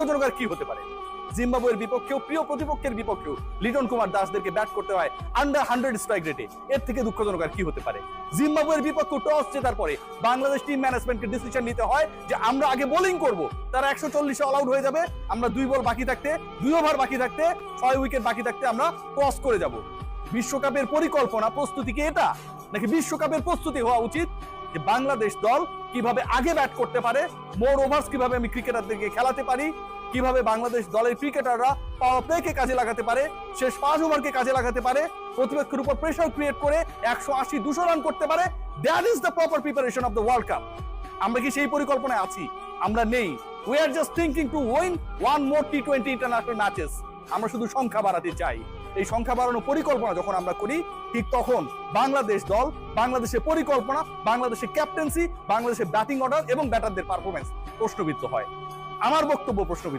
দুঃখজনক কি হতে পারে? জিম্বাবুয়ের বিপক্ষেও প্রিয় প্রতিপক্ষের বিপক্ষেও লিটন কুমার দাসদেরকে ব্যাট করতে হয় আন্ডার 100 স্ট্রাইক রেটে। এর থেকে দুঃখজনক আর কি হতে পারে? জিম্বাবুয়ের বিপক্ষে টস জেতার পরে বাংলাদেশ টিম ম্যানেজমেন্টকে ডিসিশন নিতে হয় যে আমরা আগে বোলিং করব, তারা 140-এ অল আউট হয়ে যাবে, আমরা 2 বল বাকি থাকতে 2 ওভার বাকি থাকতে 6 উইকেট বাকি থাকতে আমরা টস করে যাব। বিশ্বকাপের পরিকল্পনা প্রস্তুতি কি এটা? নাকি বিশ্বকাপের প্রস্তুতি হওয়া উচিত যে বাংলাদেশ দল কিভাবে আগে ব্যাট করতে পারে, মোর ওভার্স কিভাবে আমি ক্রিকেটারদেরকে খেলাতে পারি, কিভাবে বাংলাদেশ দলের ক্রিকেটাররা পাওয়ার প্লেকে কাজে লাগাতে পারে, শেষ 5 ওভারকে কাজে লাগাতে পারে, প্রতিপক্ষের উপর প্রেসার ক্রিয়েট করে 180-200 রান করতে পারে। That is the proper preparation of the world cup. আমরা কি সেই পরিকল্পনায় আছি? আমরা নেই। We are just thinking to win one more T20 international matches. আমরা শুধু সংখ্যা বাড়াতে চাই। এই সংখ্যা বাড়ানোর পরিকল্পনা যখন আমরা করি, ঠিক তখন বাংলাদেশ দল, বাংলাদেশের পরিকল্পনা, বাংলাদেশের ক্যাপ্টেন্সি, বাংলাদেশের ব্যাটিং অর্ডার এবং ব্যাটারদের পারফরমেন্স প্রশ্নবিদ্ধ হয়। আমার বক্তব্য প্রশ্নবিদ্ধ।